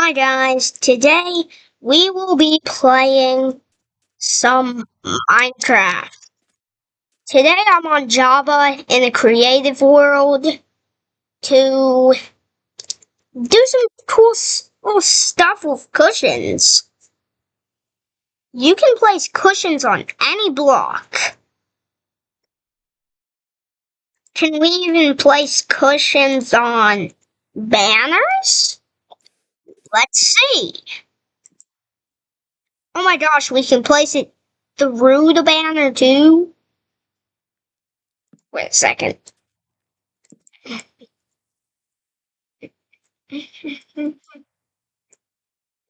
Hi guys, today we will be playing some Minecraft. Today I'm on Java in a creative world to do some cool stuff with cushions. You can place cushions on any block. Can we even place cushions on banners? Let's see. Oh my gosh, we can place it through the banner too. Wait a second.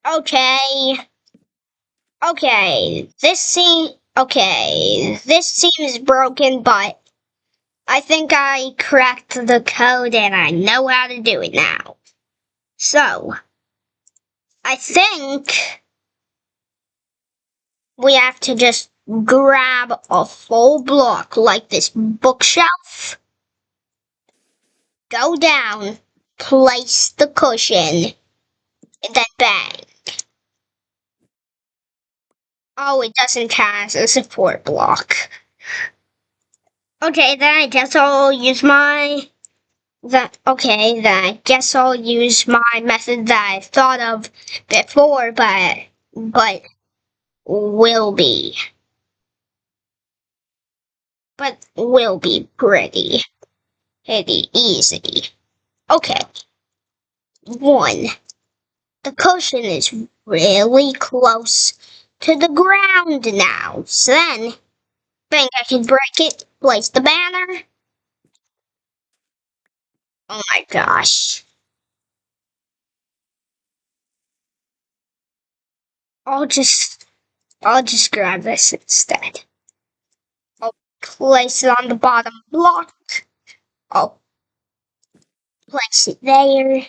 Okay. This seems broken, but I think I cracked the code and I know how to do it now. So, I think we have to just grab a full block like this bookshelf, go down, place the cushion, and then bang. Oh, it doesn't count as a support block. Okay, then I guess I'll use my then I guess I'll use my method that I thought of before, but will be pretty easy. Okay, one. The cushion is really close to the ground now. So then, think I can break it, place the banner. Oh my gosh. I'll just grab this instead. I'll place it on the bottom block. I'll place it there.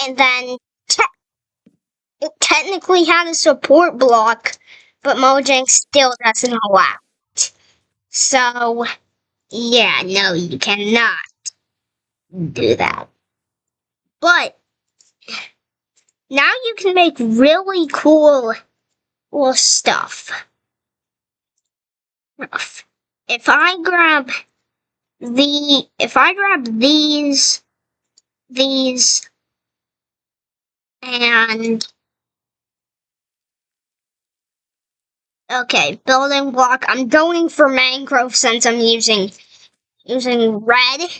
And then it technically had a support block, but Mojang still doesn't allow it. So, yeah, no, you cannot do that. But now you can make really cool stuff. If I grab these, and okay, building block. I'm going for mangrove since I'm using red,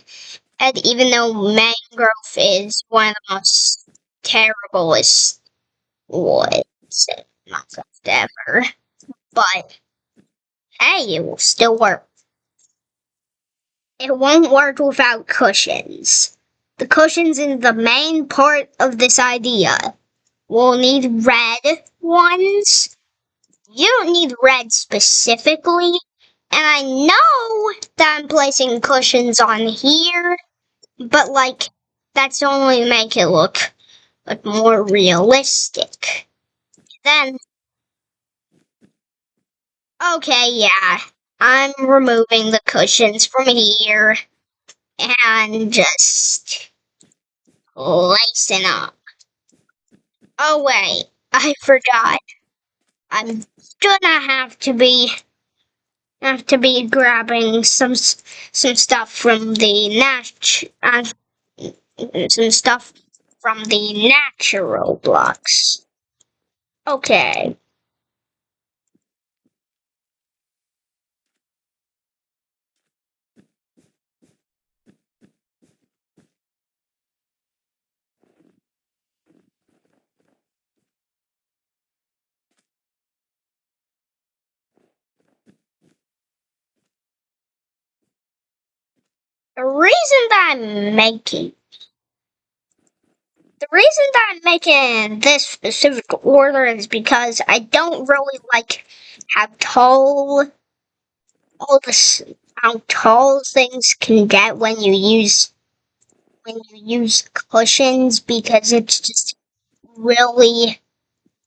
and even though mangrove is one of the most terriblest woods in Minecraft ever, but hey, it will still work. It won't work without cushions. The cushions is the main part of this idea. We'll need red ones. You don't need red specifically, and I know that I'm placing cushions on here, but like, that's only make it look more realistic. Then, okay, yeah, I'm removing the cushions from here and just lacing up. Oh wait, I forgot. I'm gonna have to be grabbing some stuff from the natural blocks. Okay. The reason that I'm making this specific order is because I don't really like how tall how tall things can get when you use cushions, because it's just really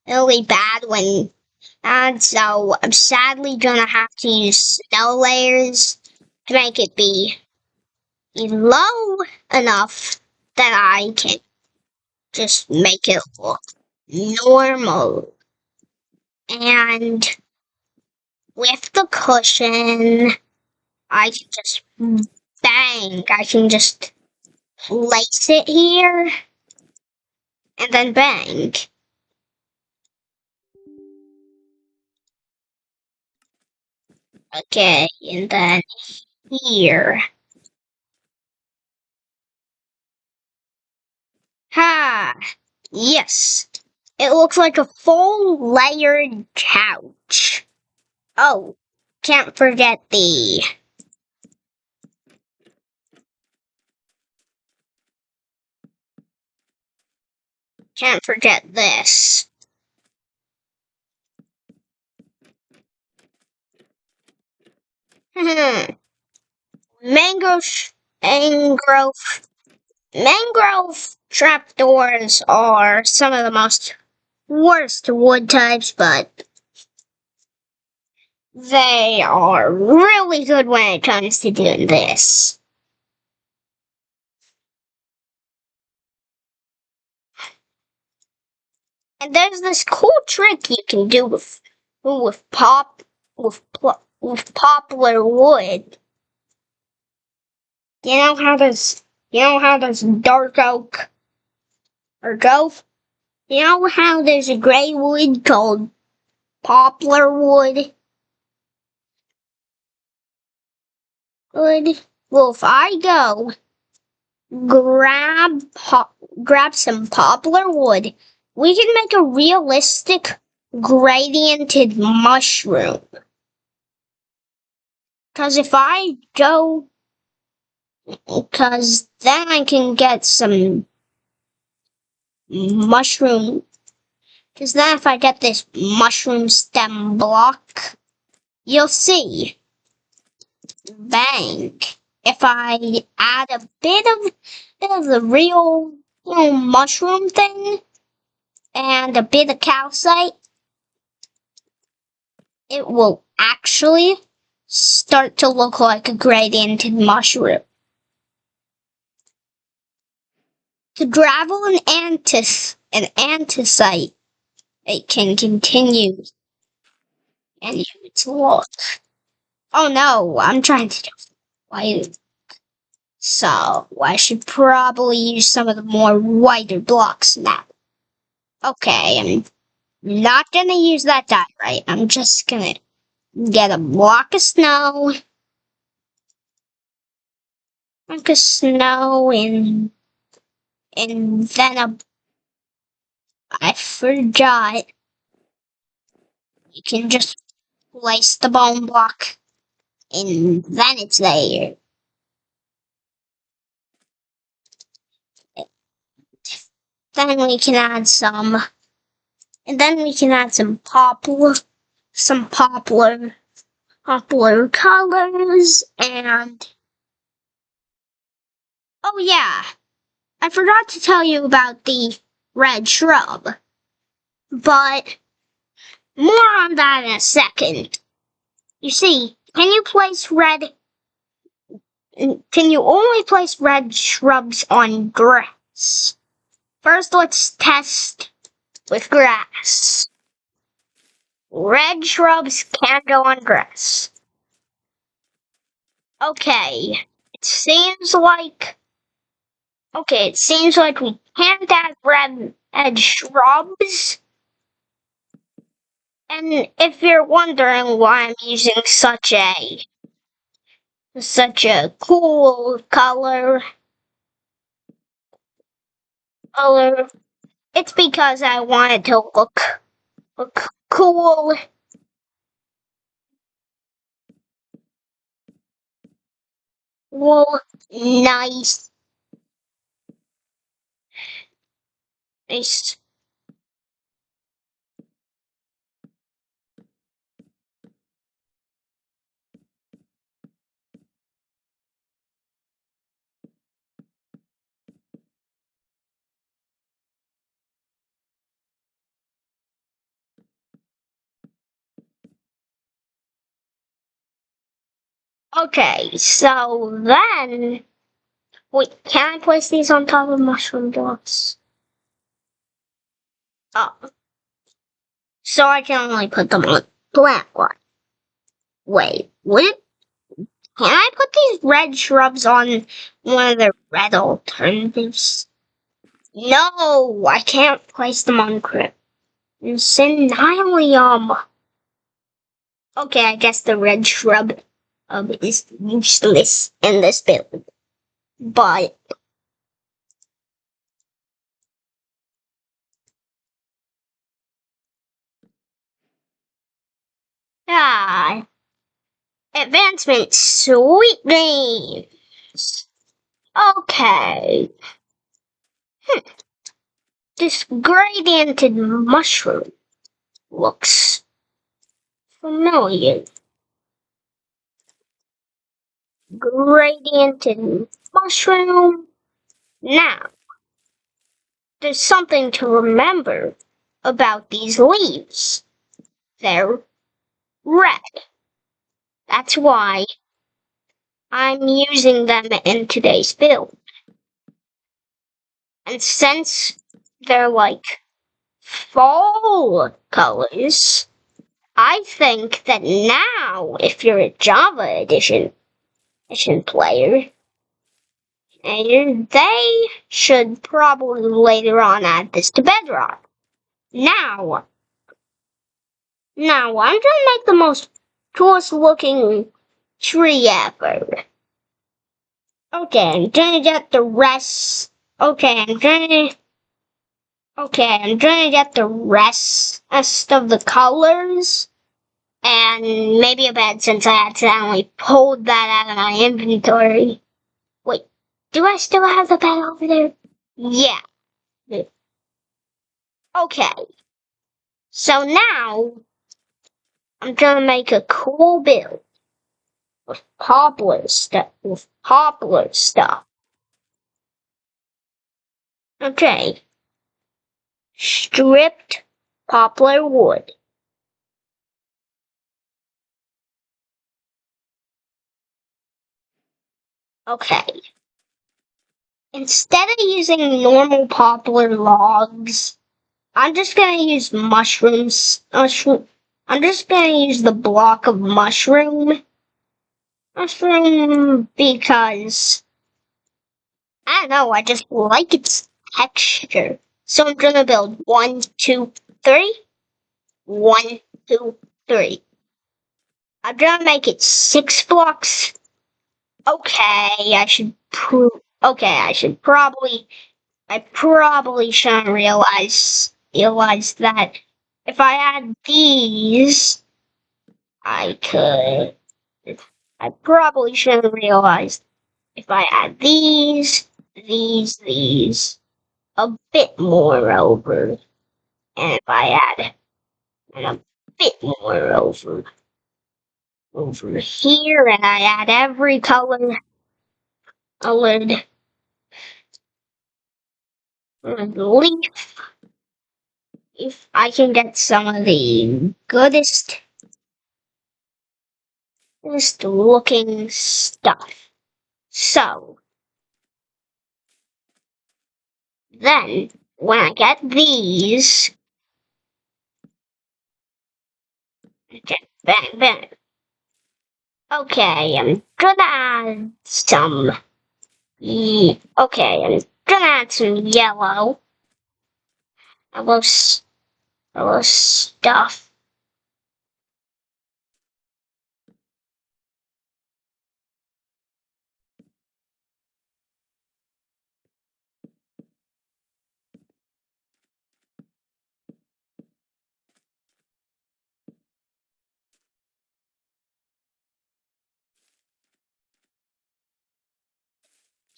bad when, and so I'm sadly gonna have to use snow layers to make it be low enough that I can just make it look normal. And with the cushion, I can just bang. I can just place it here and then bang. Okay, and then here. Ha! Yes, it looks like a full layered couch. Oh, can't forget this. Mangrove, mangrove, mangrove trapdoors are some of the most worst wood types, but they are really good when it comes to doing this. And there's this cool trick you can do with poplar wood. You know how there's dark oak or go? You know how there's a gray wood called poplar wood? Good. Well, if I go grab some poplar wood, we can make a realistic gradiented mushroom. Cause if I go, cause then I can get some mushroom. Cause then if I get this mushroom stem block, you'll see. Bang. If I add a bit of the real mushroom thing and a bit of calcite, it will actually start to look like a gradiented mushroom. To gravel and antacite, it can continue and its look. Oh no, I'm trying to do white. So I should probably use some of the more whiter blocks now. Okay, I'm not gonna use that diorite. I'm just gonna get a block of snow. Block of snow and then I forgot. You can just place the bone block and then it's there. Then we can add some poplar colors and oh yeah, I forgot to tell you about the red shrub, but more on that in a second. You see, can you only place red shrubs on grass? First, let's test with grass. Red shrubs can't go on grass. Okay, it seems like we can't add red shrubs. And if you're wondering why I'm using such a cool color, it's because I want it to look cool. Well, nice. Nice. Okay, so then, wait, can I place these on top of mushroom blocks? Oh, so I can only put them on black one. Wait, would it? Can I put these red shrubs on one of the red alternatives? No, I can't place them on Cryptonym. Okay, I guess the red shrub is useless in this build. But ah, advancement sweet greens. Okay. This gradiented mushroom looks familiar. Gradiented mushroom. Now, there's something to remember about these leaves. They're red. That's why I'm using them in today's build. And since they're like fall colors, I think that now, if you're a Java Edition player, and they should probably later on add this to Bedrock. Now I'm gonna make the most coolest looking tree ever. Okay, I'm gonna get the rest. Okay, I'm gonna get the rest of the colors. And maybe a bed since I accidentally pulled that out of my inventory. Wait, do I still have the bed over there? Yeah. Okay. So now, I'm gonna make a cool build with poplar stuff. Okay. Stripped poplar wood. Okay. Instead of using normal poplar logs, I'm just gonna use mushrooms. I'm just gonna use the block of mushroom because I don't know, I just like its texture. So I'm gonna build 1, 2, 3. 1, 2, 3. I'm gonna make it 6 blocks. Okay, I probably shouldn't realize that if I add these, I could. I probably shouldn't realize if I add these, a bit more over, and if I add a bit more over here, and I add every colored leaf, if I can get some of the goodest looking stuff. So, then, when I get these, bang, bang. Okay, I'm gonna add some. Okay, I'm gonna add some yellow. A little stuff.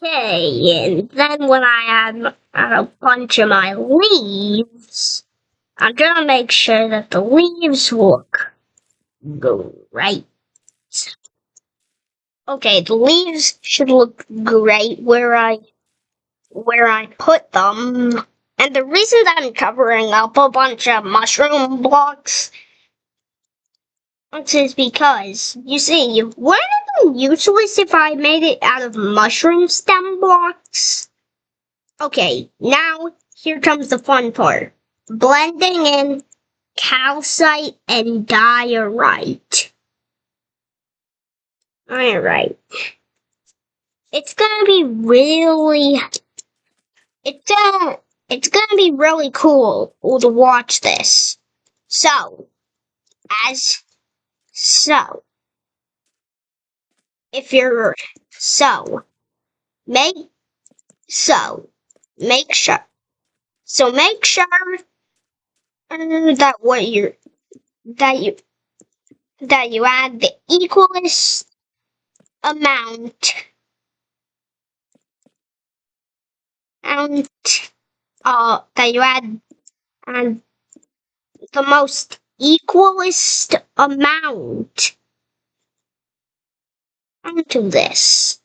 Okay, and then when I add a bunch of my leaves, I'm gonna make sure that the leaves look great. Okay, the leaves should look great where I put them. And the reason that I'm covering up a bunch of mushroom blocks is because, you see, wouldn't it be useless if I made it out of mushroom stem blocks? Okay, now here comes the fun part. blending in calcite and diorite. Alright. It's gonna be really it's gonna be really cool to watch this. So as so if you're so make so make sure make sure that what you're that you that you add the equalest amount and that you add the most equalest amount onto this.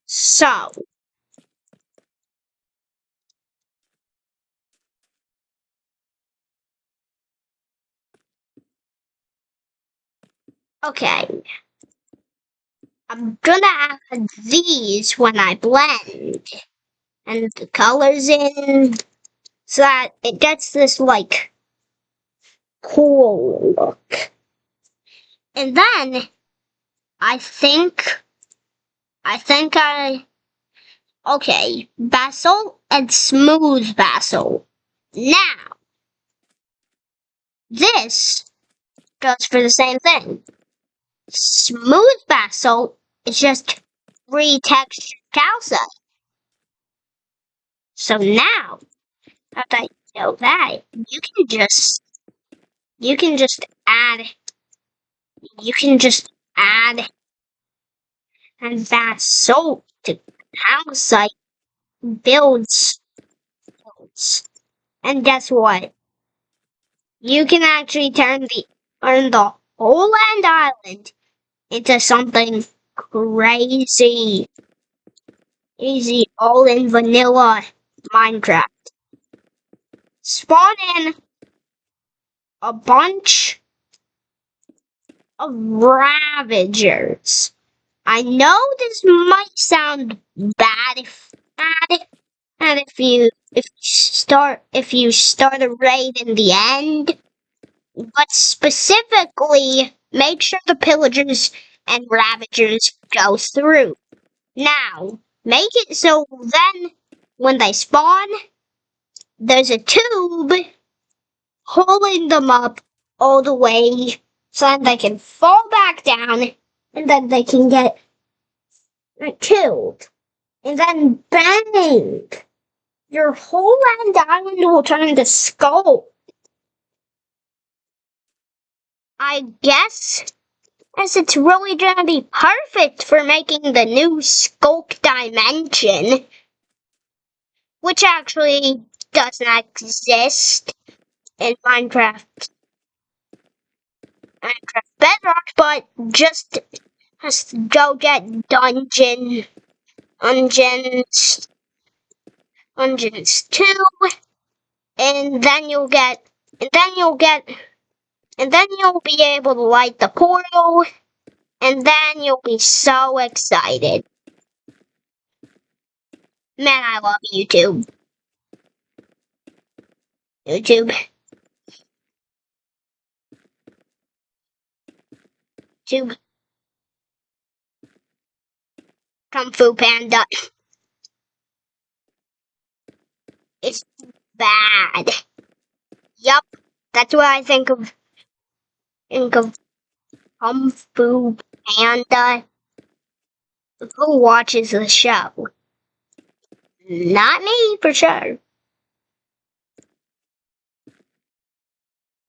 So okay, I'm gonna add these when I blend and the colors in so that it gets this like cool look. And then I think I okay, basil and smooth basil. Now this goes for the same thing. Smooth basil is just retextured calcite. So now, after I know that, you can just add you can just add and that salt to calcite builds. And guess what? You can actually turn the whole land island into something crazy. Easy all in vanilla Minecraft. Spawn in a bunch of Ravagers. I know this might sound bad if you start a raid in the end, but specifically make sure the pillagers and ravagers go through. Now, make it so then when they spawn, there's a tube holding them up all the way so that they can fall back down and then they can get killed. And then bang! Your whole land island will turn into skull. I guess as it's really gonna be perfect for making the new Skulk dimension, which actually doesn't exist in Minecraft Bedrock, but just go get Dungeons 2, and then you'll be able to light the portal, and then you'll be so excited. Man, I love YouTube. YouTube. Kung Fu Panda. It's bad. Yup, that's what I think of Kung Fu Panda. Who watches the show? Not me, for sure.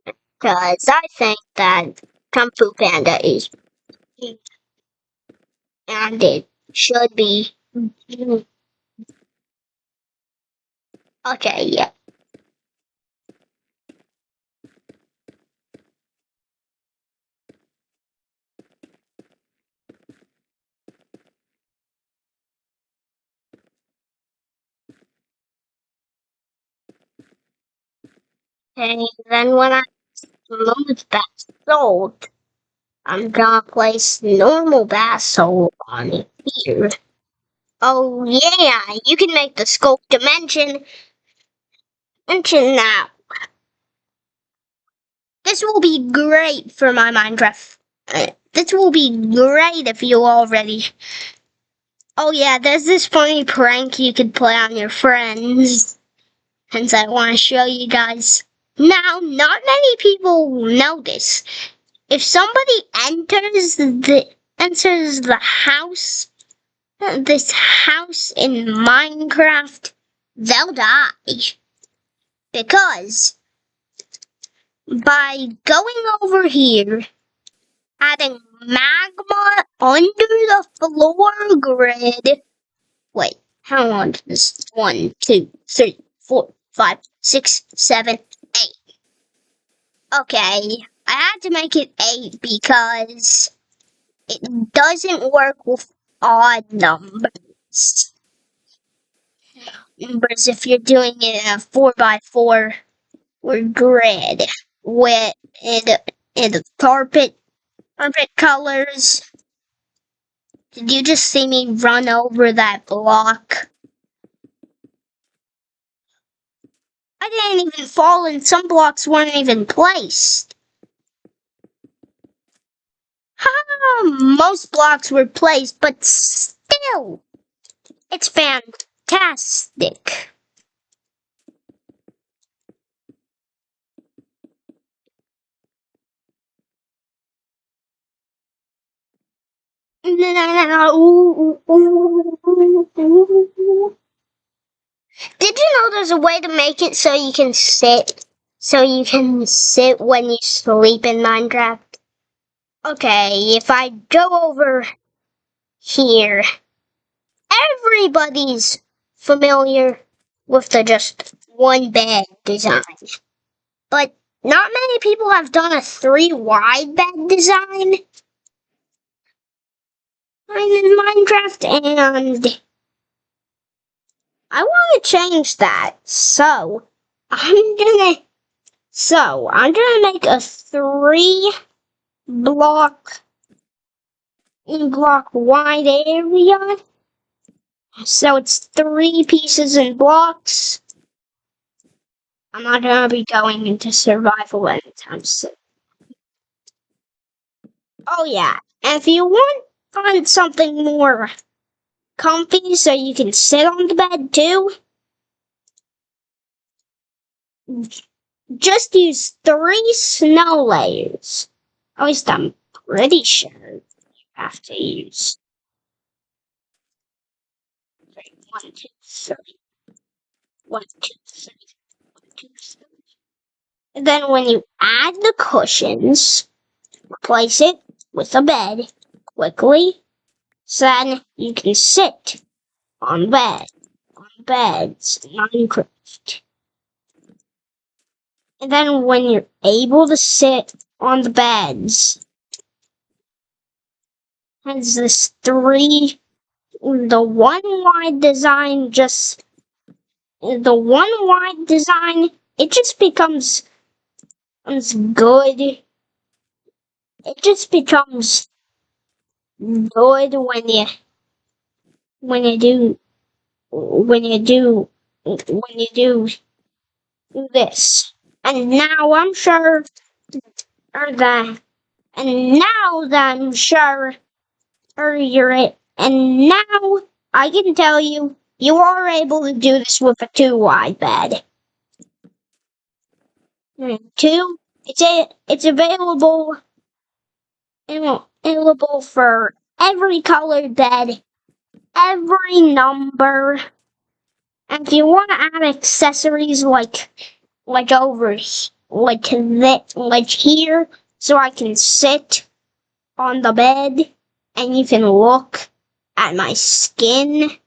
Because I think that Kung Fu Panda is, and it should be. Okay, yeah. Okay, then when I move that salt, I'm gonna place normal basalt on it here. Oh yeah, you can make the scope dimension. Mention that. This will be great for my Minecraft. This will be great if you already. Oh yeah, there's this funny prank you could play on your friends. Hence, I want to show you guys. Now, not many people know this. If somebody enters the house, this house in Minecraft, they'll die because by going over here, adding magma under the floor grid. Wait, how long is this? 1, 2, 3, 4, 5, 6, 7, 8. Okay, I had to make it 8 because it doesn't work with odd numbers. Numbers if you're doing it in a 4x4 or grid with in carpet colors. Did you just see me run over that block? I didn't even fall and some blocks weren't even placed. Most blocks were placed, but still, it's fantastic. Did you know there's a way to make it so you can sit? So you can sit when you sleep in Minecraft? Okay, if I go over here, everybody's familiar with the just one bed design. But not many people have done a 3 wide bed design. I'm in Minecraft and I want to change that. So I'm gonna make a 3 block wide area. So it's 3 pieces in blocks. I'm not gonna be going into survival anytime soon. Oh yeah, and if you want something more comfy so you can sit on the bed too, just use 3 snow layers. At least I'm pretty sure you have to use 1, 2, 3. 1, 2, 3. 1, 2, 3. And then when you add the cushions, replace it with a bed quickly, so then you can sit on beds in Minecraft. And then when you're able to sit on the beds, has this 3, the 1 wide design it just becomes good. It just becomes good when you do this. And now I'm sure that and now I can tell you are able to do this with a 2 wide bed. 2, it's available for every colored bed, every number. And if you want to add accessories like here, so I can sit on the bed and you can look at my skin.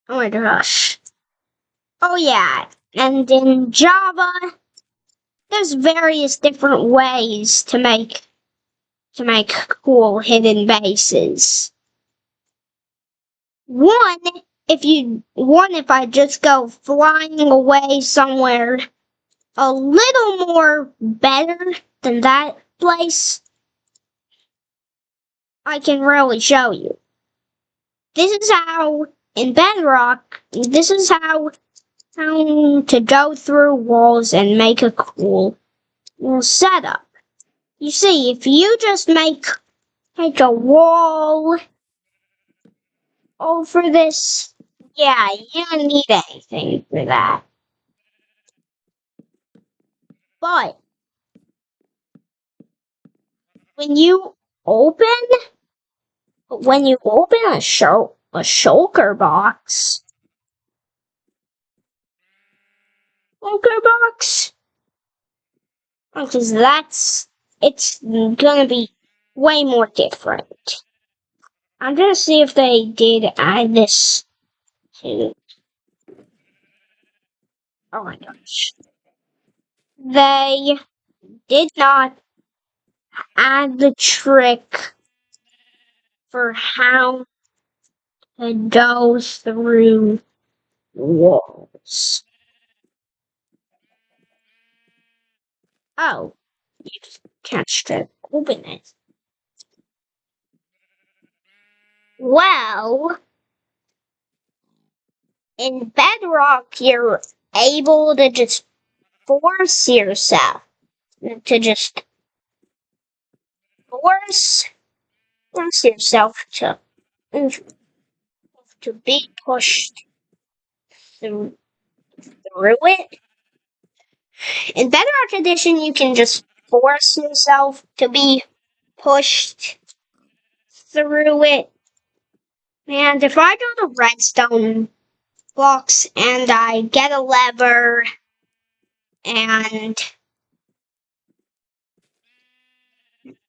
Oh my gosh. Oh yeah, and in Java, there's various different ways to make cool hidden bases. One if I just go flying away somewhere a little more better than that place, I can really show you. This is how, in Bedrock, this is how to go through walls and make a cool setup. You see, if you just make a wall over this, yeah, you don't need anything for that. But when you open a shulker box, because it's gonna be way more different. I'm gonna see if they did add this to. Oh my gosh. They did not add the trick for how to go through walls. Oh, you can't just open it. Well, in Bedrock, you're able to just force yourself to just force yourself to be pushed through it. In Bedrock Edition, you can just force yourself to be pushed through it. And if I go to redstone blocks and I get a lever and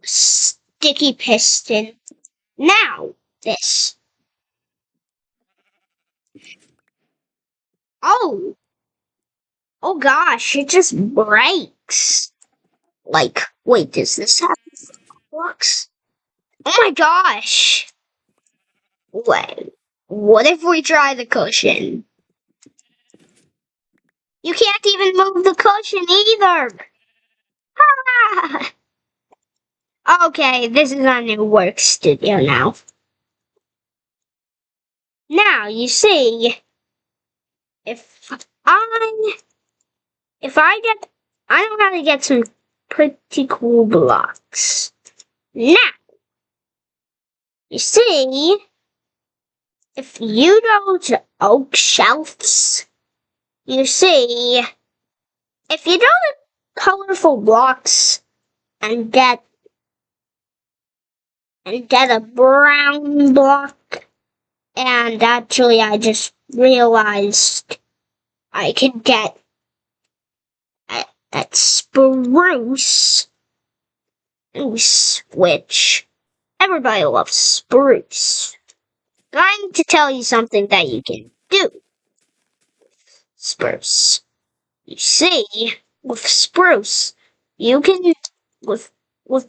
sticky piston, now this. Oh gosh, it just breaks. Like, wait, does this have blocks? Oh my gosh. Wait, what if we try the cushion? You can't even move the cushion either. Okay, this is our new work studio now. Now, you see, if I know how to get some pretty cool blocks. Now, you see, if you go to oak shelves, you see, if you go to colorful blocks and get a brown block, and actually I just realized I could get that spruce, which everybody loves spruce. I'm going to tell you something that you can do. Spruce. You see, with spruce, you can, with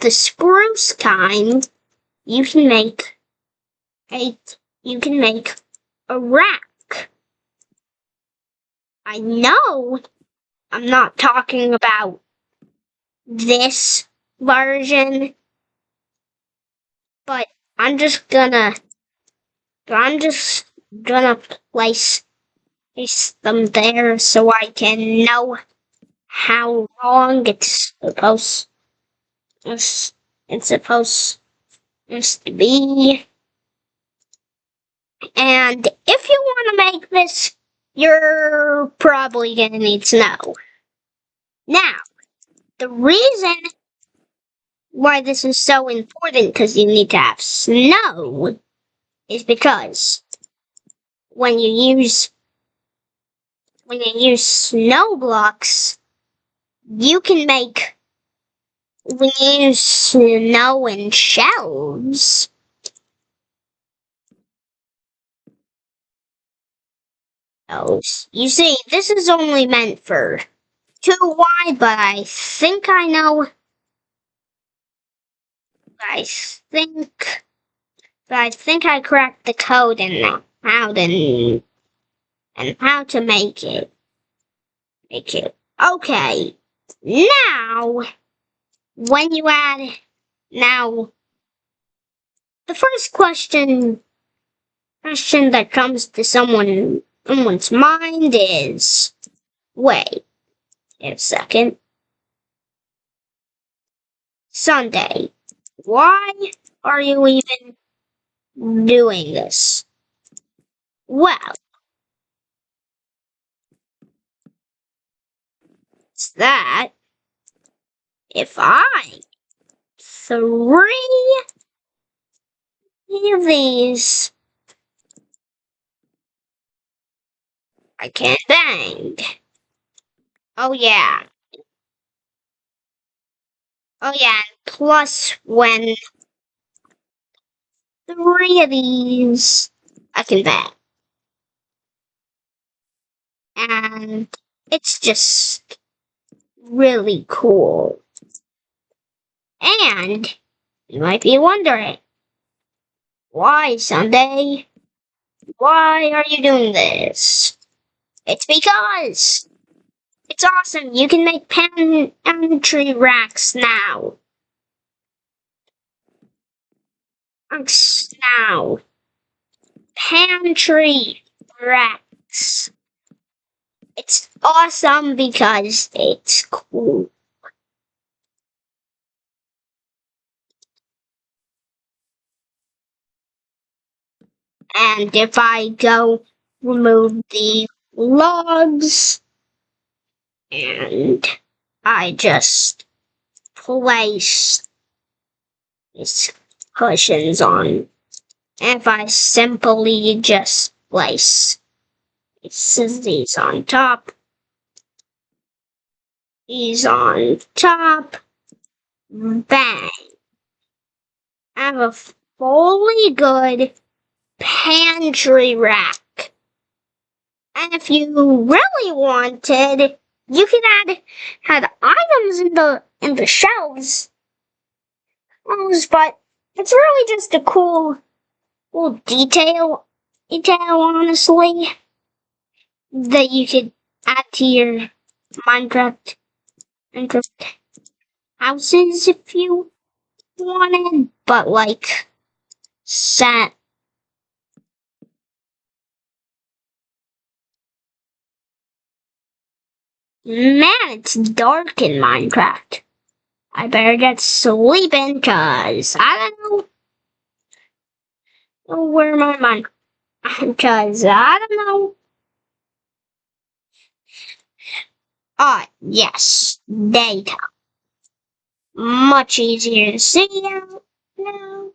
the spruce kind, you can make a rack. I know I'm not talking about this version, but I'm just gonna place them there so I can know how long it's supposed to be. And if you want to make this, you're probably gonna need snow. Now, the reason why this is so important, because you need to have snow, is because when you use snow blocks, you can make, when you use snow and shelves, you see, this is only meant for 2 wide, but I think I cracked the code in how to and how to make it. Make it. Okay. Now, when you add now, the first question that comes to someone's mind is, wait a second, Sunday, why are you even doing this? Well, it's that if I three of these, I can bang. Oh yeah. Oh yeah. Plus, when three of these, I can bang. And it's just really cool. And you might be wondering, why Sunday? Why are you doing this? It's because it's awesome. You can make pantry racks now. Now. Pantry racks. It's awesome because it's cool. And if I go remove the logs and I just place these cushions on, if I simply just place these on top, these on top, bang. I have a fully good pantry rack. And if you really wanted, you could add items in the shelves. But it's really just a cool detail honestly, that you could add to your Minecraft Minecraft houses if you wanted. But like set man, it's dark in Minecraft. I better get sleeping, cause I don't know where my mind. Cause I don't know. Ah, yes, data. Much easier to see out now.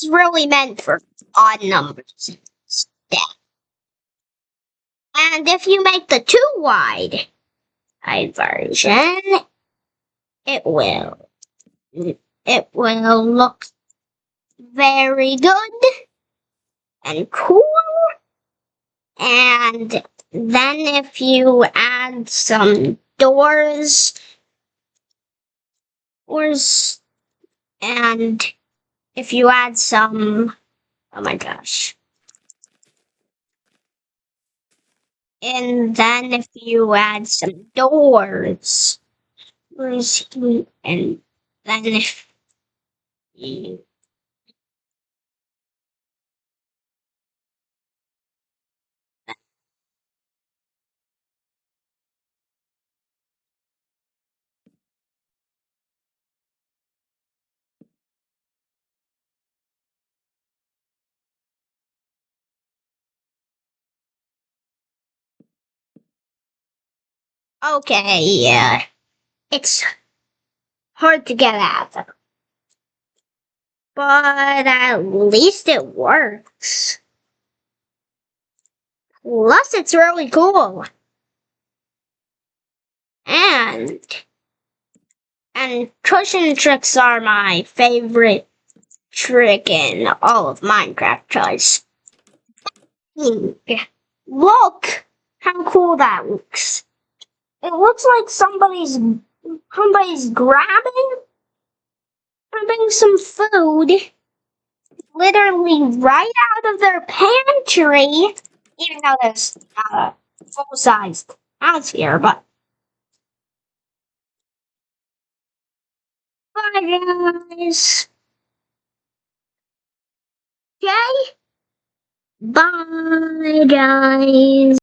It's really meant for odd numbers instead. And if you make the too wide height version, it will look very good and cool. And then if you add some doors, and if you add some, oh my gosh. And then if you add some doors, and then if you Okay, yeah. It's hard to get at, but at least it works. Plus, it's really cool. And cushion tricks are my favorite trick in all of Minecraft choice. Look how cool that looks. It looks like somebody's grabbing some food literally right out of their pantry. Even though there's not a full-sized house here, but bye guys. Okay? Bye guys.